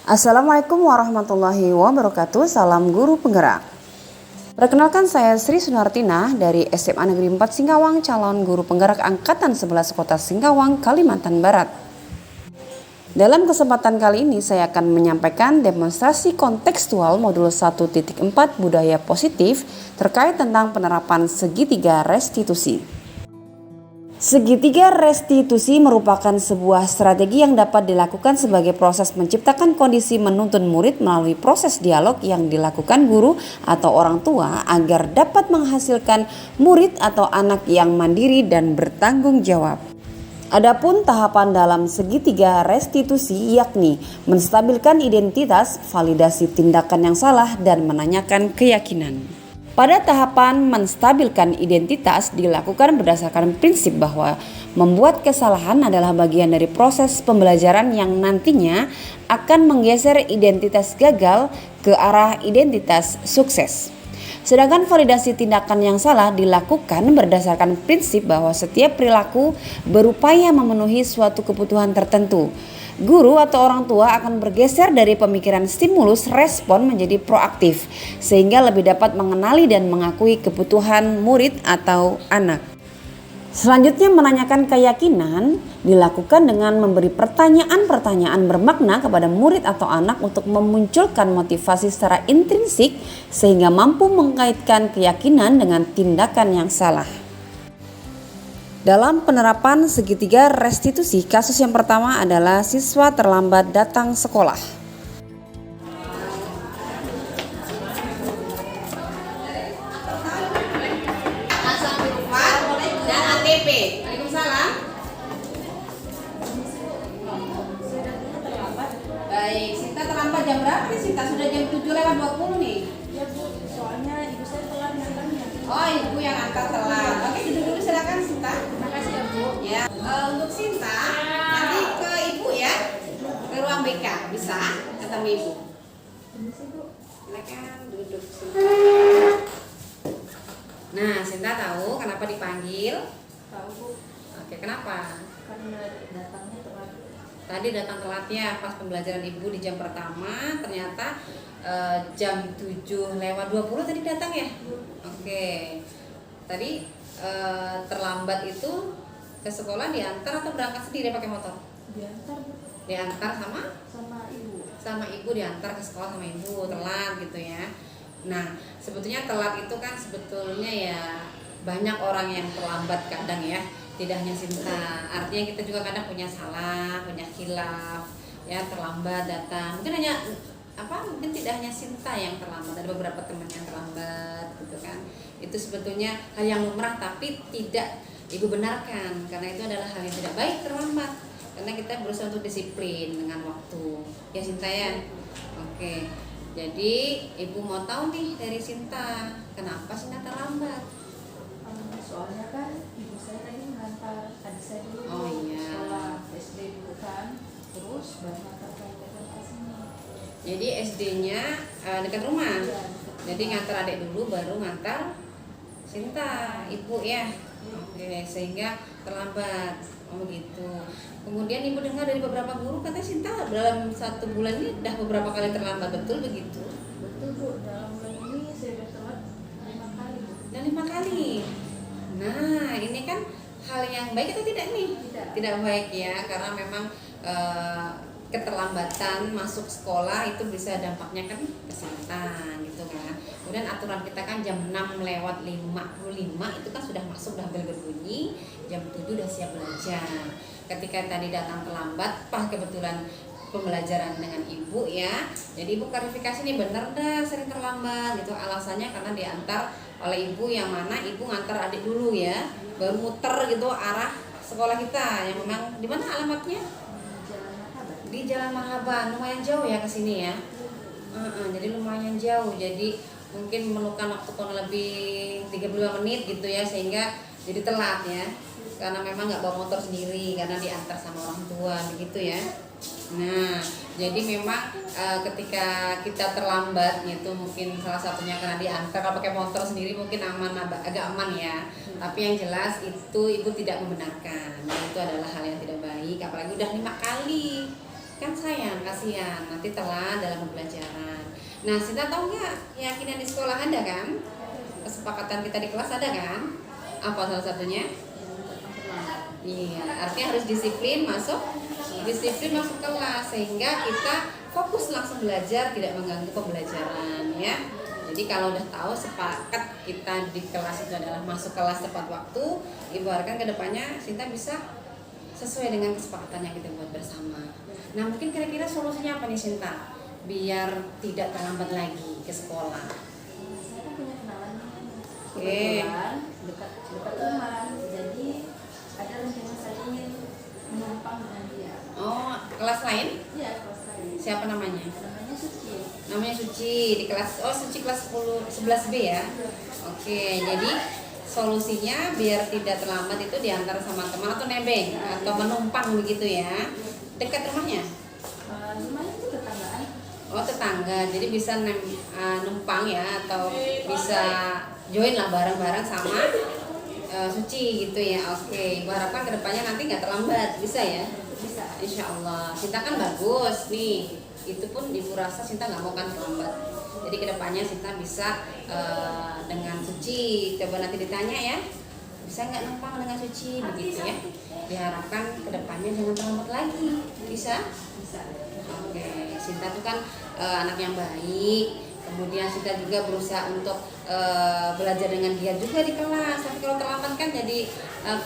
Assalamualaikum warahmatullahi wabarakatuh. Salam guru penggerak. Perkenalkan, saya Sri Sunartina dari SMA Negeri 4 Singkawang, calon guru penggerak angkatan 11 Kota Singkawang, Kalimantan Barat. Dalam kesempatan kali ini saya akan menyampaikan demonstrasi kontekstual modul 1.4 budaya positif terkait tentang penerapan segitiga restitusi. Segitiga restitusi merupakan sebuah strategi yang dapat dilakukan sebagai proses menciptakan kondisi menuntun murid melalui proses dialog yang dilakukan guru atau orang tua agar dapat menghasilkan murid atau anak yang mandiri dan bertanggung jawab. Adapun tahapan dalam segitiga restitusi yakni menstabilkan identitas, validasi tindakan yang salah, dan menanyakan keyakinan. Pada tahapan menstabilkan identitas dilakukan berdasarkan prinsip bahwa membuat kesalahan adalah bagian dari proses pembelajaran yang nantinya akan menggeser identitas gagal ke arah identitas sukses. Sedangkan validasi tindakan yang salah dilakukan berdasarkan prinsip bahwa setiap perilaku berupaya memenuhi suatu kebutuhan tertentu. Guru atau orang tua akan bergeser dari pemikiran stimulus respon menjadi proaktif, sehingga lebih dapat mengenali dan mengakui kebutuhan murid atau anak. Selanjutnya, menanyakan keyakinan dilakukan dengan memberi pertanyaan-pertanyaan bermakna kepada murid atau anak untuk memunculkan motivasi secara intrinsik sehingga mampu mengkaitkan keyakinan dengan tindakan yang salah. Dalam penerapan segitiga restitusi, kasus yang pertama adalah siswa terlambat datang sekolah. Dan ATP. Waalaikumsalam. Baik, Sinta terlambat jam berapa nih Sinta? Sudah jam 7:20 nih. Ya Bu, soalnya ibu saya telat ngantarnya. Oh, ibu yang antar telat. Oke, duduk dulu silakan Sinta. Terima kasih ya Bu. Ya, untuk Sinta nanti ke ibu ya, ke ruang BK bisa ketemu ibu. Permisi Bu. Silakan duduk Sinta. Nah, Sinta tahu kenapa dipanggil? Tahu Bu, Oke, kenapa? karena datangnya telat. Tadi datang telatnya pas pembelajaran ibu di jam pertama, ternyata jam 7:20 tadi datang ya? Oke. Tadi terlambat itu ke sekolah diantar atau berangkat sendiri pakai motor? Diantar Bu, Diantar sama ibu. sama ibu, diantar ke sekolah sama ibu, telat gitu ya. Nah, sebetulnya telat itu kan sebetulnya ya banyak orang yang terlambat kadang ya, tidak hanya Sinta. Artinya kita juga kadang punya salah, punya khilaf, ya terlambat datang. Mungkin hanya mungkin tidak hanya Sinta yang terlambat, ada beberapa teman yang terlambat gitu kan. Itu sebetulnya hal yang lumrah tapi tidak ibu benarkan karena itu adalah hal yang tidak baik terlambat. Karena kita berusaha untuk disiplin dengan waktu. Ya Sinta ya. Oke. Jadi ibu mau tahu nih dari Sinta, kenapa Sinta terlambat? Soalnya kan ibu saya tadi mengantar adik saya dulu Oh, iya. sekolah SD dulu kan, terus baru ngantar ke sini. Jadi SD-nya dekat rumah. Iya. Jadi ngantar adik dulu baru ngantar Sinta, ibu ya. Oke, sehingga terlambat. Oh gitu. Kemudian ibu dengar dari beberapa guru katanya Sinta dalam 1 bulan ini udah beberapa kali terlambat, betul begitu? Betul Bu, dalam bulan ini saya udah telat 5 kali Bu. Dan 5 kali. Nah, ini kan hal yang baik atau tidak nih? Tidak baik ya, karena memang keterlambatan masuk sekolah itu bisa dampaknya kan kesehatan gitu kan. Kemudian aturan kita kan jam 6:55 itu kan sudah masuk, udah bel berbunyi, jam 7 udah siap belajar. Ketika tadi datang terlambat, pas kebetulan pembelajaran dengan ibu ya. Jadi ibu klarifikasi nih, bener dah sering terlambat gitu. Alasannya karena diantar oleh ibu, yang mana ibu ngantar adik dulu ya, baru muter gitu arah sekolah kita yang memang di mana alamatnya? Jalan Marhaban. Di Jalan Marhaban, lumayan jauh ya ke sini ya. Jadi lumayan jauh, jadi mungkin memerlukan waktu kurang lebih 35 menit gitu ya, sehingga jadi telat ya, karena memang nggak bawa motor sendiri, karena diantar sama orang tua begitu ya. Nah, jadi memang ketika kita terlambat itu mungkin salah satunya karena diantar. Kalau pakai motor sendiri mungkin aman, agak aman ya. Tapi yang jelas itu ibu tidak membenarkan. Itu adalah hal yang tidak baik. Apalagi udah 5 kali kan sayang, kasihan nanti telat dalam pembelajaran. Nah, Sinta tahu nggak keyakinan di sekolah ada kan? Kesepakatan kita di kelas ada kan? Apa salah satunya? Iya, artinya harus disiplin masuk kelas sehingga kita fokus langsung belajar, tidak mengganggu pembelajaran ya. Jadi kalau udah tahu sepakat kita di kelas itu adalah masuk kelas tepat waktu, ibaratkan kedepannya Sinta bisa sesuai dengan kesepakatan yang kita buat bersama. Nah, mungkin kira-kira solusinya apa nih Sinta? Biar tidak terlambat lagi ke sekolah. Saya kan punya kenalan Oke. kebetulan dekat rumah, jadi ada rencana saya ingin menumpang dengan dia. Oh, kelas lain? Iya, kelas lain. Siapa namanya? Namanya Suci. Namanya Suci di kelas Suci kelas 11B ya. Oke, jadi solusinya biar tidak terlambat itu diantar sama teman atau nebeng atau menumpang begitu ya. Dekat rumahnya? Lumayan itu tetanggaan. Oh, tetangga. Jadi bisa numpang ya atau bisa join lah bareng-bareng sama Suci gitu ya. Oke, Ibu harapkan kedepannya nanti nggak terlambat, bisa ya? Bisa. Insya Allah. Sinta kan bagus nih. Itu pun Ibu rasa Sinta nggak mau kan terlambat. Jadi kedepannya Sinta bisa dengan Suci. Coba nanti ditanya ya. Bisa nggak numpang dengan Suci begitu ya? Diharapkan kedepannya jangan terlambat lagi. Bisa? Bisa. Oke. Sinta tuh kan anak yang baik. Kemudian Sinta juga berusaha untuk belajar dengan giat juga di kelas. Tapi kalau terlambat kan jadi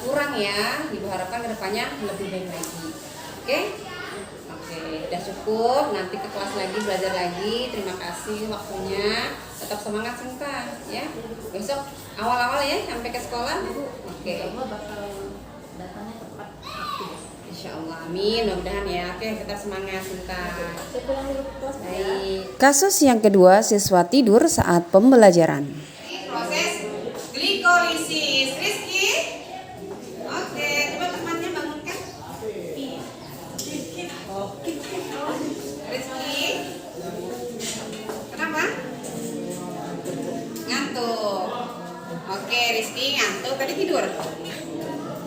kurang ya. Ibu harapkan kedepannya lebih baik lagi. Oke? Oke, udah cukup. Nanti ke kelas lagi, belajar lagi. Terima kasih waktunya. Tetap semangat Sinta ya. Besok awal-awal ya sampai ke sekolah. Oke. Insya Allah bakal datangnya tepat waktu. Insya Allah, amin. Mudah-mudahan ya. Oke, tetap semangat Sinta. Saya pulang dulu ke kelas ya. Baik. Kasus yang kedua, siswa tidur saat pembelajaran. Proses glikolisis. Rizky. Oke, coba temannya bangunkan. Rizky. Kenapa? Ngantuk. Oke, Rizky ngantuk. Tadi tidur.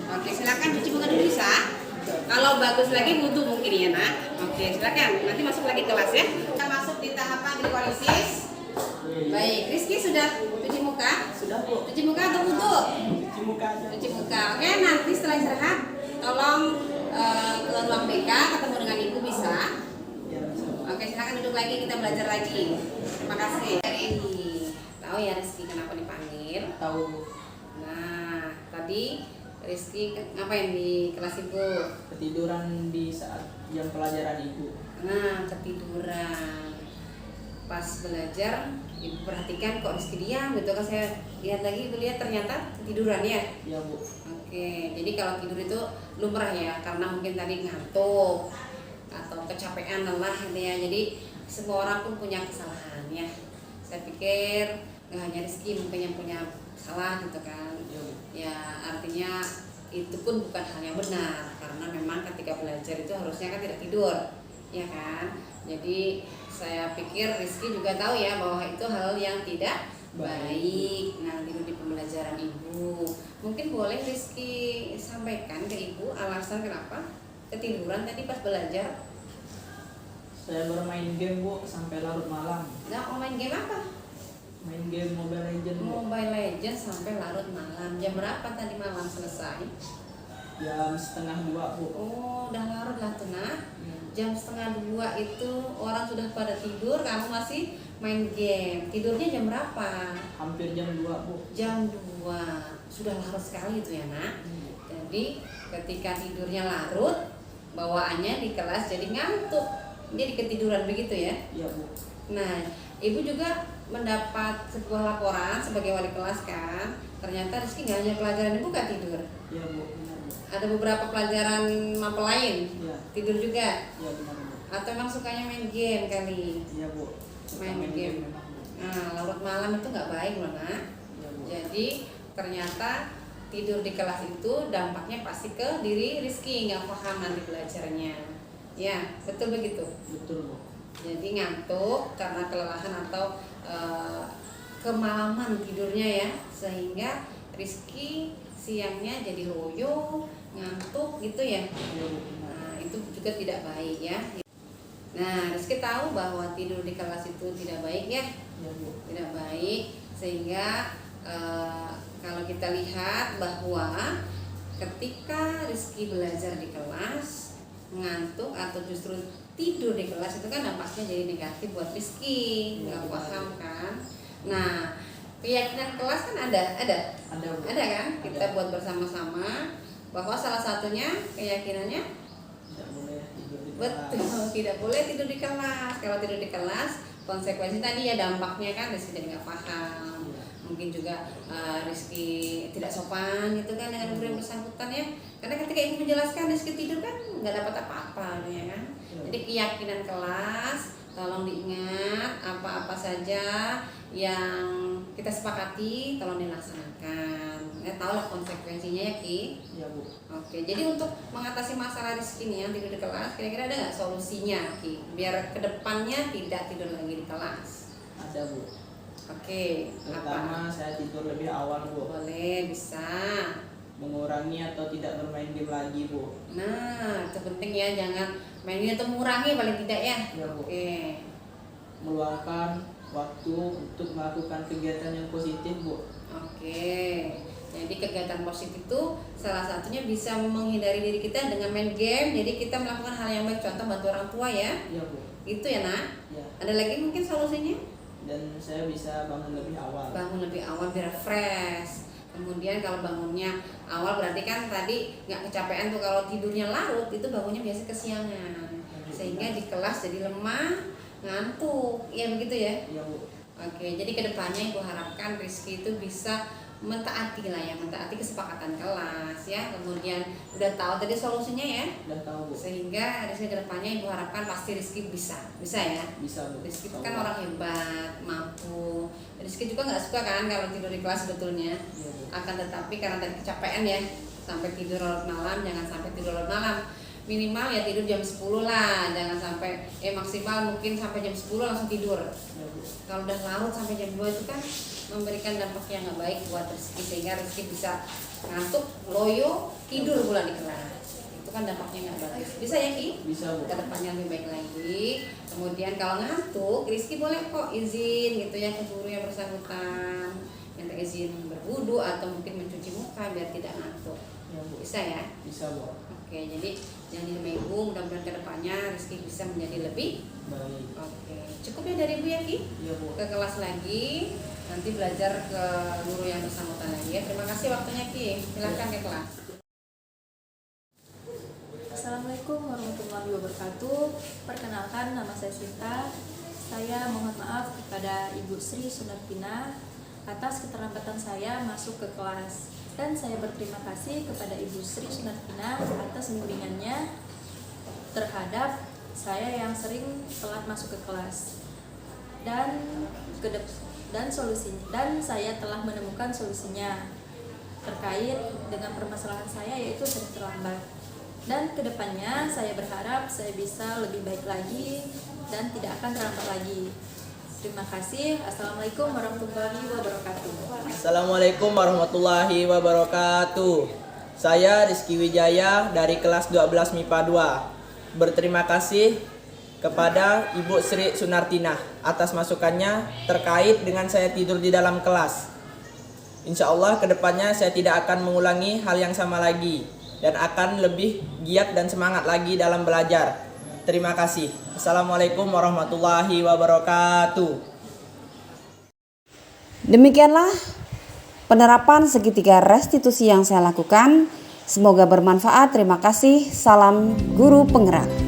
Oke, silakan cuci muka dulu bisa. Kalau bagus lagi wudhu mungkin ya nak. Oke, silakan. Nanti masuk lagi kelas ya. Kita masuk di tahapan glikolisis. Baik, Rizky sudah cuci muka? Sudah, Bu. Cuci muka atau wudhu? Cuci muka. Oke, nanti setelah istirahat tolong ke ruang BK ketemu dengan ibu bisa. Oke, silakan duduk lagi, kita belajar lagi. Terima kasih. Tahu ya Rizky kenapa dipanggil? Tahu. Nah, tadi Rizky ngapain di kelas ibu? Ketiduran di saat jam pelajaran ibu. Nah, ketiduran. Pas belajar, ibu perhatikan kok Rizky diam gitu kan. Saya lihat lagi, ibu lihat ternyata ketiduran ya. Ya Bu. Oke, jadi kalau tidur itu lumrah ya, karena mungkin tadi ngantuk atau kecapean, lelah gitu ya. Jadi semua orang pun punya kesalahan ya. Saya pikir nggak hanya Rizky mungkin yang punya salah gitu kan. Ya Bu. Ya artinya itu pun bukan hal yang benar, karena memang ketika belajar itu harusnya kan tidak tidur, ya kan. Jadi saya pikir Rizky juga tahu ya bahwa itu hal yang tidak baik. Nah, tidur di pembelajaran ibu. Mungkin boleh Rizky sampaikan ke ibu alasan kenapa ketiduran tadi pas belajar. Saya bermain game Bu sampai larut malam. Nah, main game apa? Main game Mobile Legends Bu. Mobile Legends sampai larut malam. Jam berapa tadi malam selesai? Jam setengah 2 Bu. Oh, udah larut lah tuh nah. Ya. Jam setengah 2 itu orang sudah pada tidur, kamu masih main game. Tidurnya jam berapa? Hampir jam 2 Bu. Jam 2. Sudah larut sekali itu ya nak. Jadi ketika tidurnya larut, bawaannya di kelas jadi ngantuk, jadi ketiduran begitu ya. Iya Bu. Nah, ibu juga mendapat sebuah laporan sebagai wali kelas kan. Ternyata Rizky nggak hanya pelajaran ibu gak tidur. Iya Bu. Benar Bu. Ada beberapa pelajaran mapel lain Iya. tidur juga. Iya benar Bu. Atau emang sukanya main game kali. Iya Bu. Suka Main game. memang Bu. Nah, larut malam itu nggak baik loh nak. Iya Bu. Jadi ternyata tidur di kelas itu dampaknya pasti ke diri Rizky, nggak paham nanti belajarnya. Ya, betul begitu. Betul Bu. Jadi ngantuk karena kelelahan atau kemalaman tidurnya ya, sehingga Rizky siangnya jadi loyo, ngantuk gitu ya. Iya Bu. Benar. Nah, itu juga tidak baik ya. Nah, Rizky tahu bahwa tidur di kelas itu tidak baik ya, Ya Bu. tidak baik, sehingga kalau kita lihat bahwa ketika Rizky belajar di kelas ngantuk atau justru tidur di kelas itu kan dampaknya jadi negatif buat Rizky, nggak paham kan. Nah, keyakinan kelas kan ada Bu. kan, kita Ada. buat bersama-sama bahwa salah satunya keyakinannya Tidak boleh tidur di kelas. betul, tidak boleh tidur di kelas. Kalau tidur di kelas, konsekuensi tadi ya dampaknya kan Rizky jadi nggak paham. Iya. Mungkin juga Rizky tidak sopan gitu kan dengan guru yang bersangkutan ya. Karena ketika ibu menjelaskan Rizky tidur kan nggak dapat apa-apa ya kan. Iya. Jadi keyakinan kelas tolong diingat, apa-apa saja yang kita sepakati tolong dilaksanakan. Tahulah konsekuensinya ya Ki. Ya Bu. Oke, jadi untuk mengatasi masalah Rizky nih yang tidur di kelas, kira-kira ada nggak solusinya Ki? Biar kedepannya tidak tidur lagi di kelas. Ada Bu. Oke, Pertama, apa? saya tidur lebih awal Bu. Boleh, bisa. Mengurangi atau tidak bermain game lagi Bu. Nah, itu penting ya, jangan mainin atau mengurangi paling tidak ya. Ya Bu. Oke, Meluangkan waktu untuk melakukan kegiatan yang positif Bu. oke. Jadi kegiatan positif itu salah satunya bisa menghindari diri kita dengan main game. Jadi kita melakukan hal yang baik, contoh bantu orang tua ya. Ya Bu. Itu ya nak. Ya. Ada lagi mungkin solusinya? Dan saya bisa bangun lebih awal. Bangun lebih awal biar fresh. Kemudian kalau bangunnya awal berarti kan tadi nggak kecapean tuh. Kalau tidurnya larut itu bangunnya biasa kesiangan, sehingga di kelas jadi lemah, ngantuk, ya begitu ya. Ya Bu. Oke, jadi kedepannya ibu harapkan Rizky itu bisa mentaati lah ya, mentaati kesepakatan kelas ya. Kemudian udah tahu tadi solusinya ya, Udah tahu Bu. sehingga Rizky kedepannya ibu harapkan pasti Rizky bisa ya. Bisa Bu. Rizky itu kan orang hebat, mampu. Rizky juga nggak suka kan kalau tidur di kelas sebetulnya. Iya Bu. Akan tetapi karena tadi kecapean ya, sampai tidur larut malam, jangan sampai tidur larut malam. Minimal ya tidur jam 10 lah, jangan sampai maksimal mungkin sampai jam 10 langsung tidur. Ya Bu. Kalau udah larut sampai jam 2 itu kan memberikan dampak yang nggak baik buat Rizky, sehingga Rizky bisa ngantuk, loyo, tidur pula di kelas. Itu kan dampaknya nggak bagus. Bisa ya Ki? Bisa Bu. Kedepannya lebih baik lagi. Kemudian kalau ngantuk, Rizky boleh kok izin gitu ya ke guru yang bersangkutan, minta izin berwudu atau mungkin mencuci muka biar tidak ngantuk. Ya Bu. Bisa ya? Bisa Bu. Oke, jadi jangan sama ibu, mudah-mudahan kedepannya Rizky bisa menjadi lebih Baik. oke. Cukup ya dari ibu ya Ki? Iya Bu. Ke kelas lagi, nanti belajar ke guru yang bersangkutan lagi ya. Terima kasih waktunya Ki. Silahkan ke kelas. Assalamualaikum warahmatullahi wabarakatuh. Perkenalkan, nama saya Sinta. Saya mohon maaf kepada Ibu Sri Sunartina atas keterlambatan saya masuk ke kelas. Dan saya berterima kasih kepada Ibu Sri Sunartina atas bimbingannya terhadap saya yang sering telat masuk ke kelas. Dan saya telah menemukan solusinya terkait dengan permasalahan saya, yaitu sering terlambat. Dan kedepannya saya berharap saya bisa lebih baik lagi dan tidak akan terlambat lagi. Terima kasih. Assalamualaikum warahmatullahi wabarakatuh. Assalamualaikum warahmatullahi wabarakatuh. Saya Rizky Wijaya dari kelas 12 MIPA 2. Berterima kasih kepada Ibu Sri Sunartina atas masukannya terkait dengan saya tidur di dalam kelas. Insya Allah kedepannya saya tidak akan mengulangi hal yang sama lagi dan akan lebih giat dan semangat lagi dalam belajar. Terima kasih. Assalamualaikum warahmatullahi wabarakatuh. Demikianlah penerapan segitiga restitusi yang saya lakukan. Semoga bermanfaat. Terima kasih. Salam guru penggerak.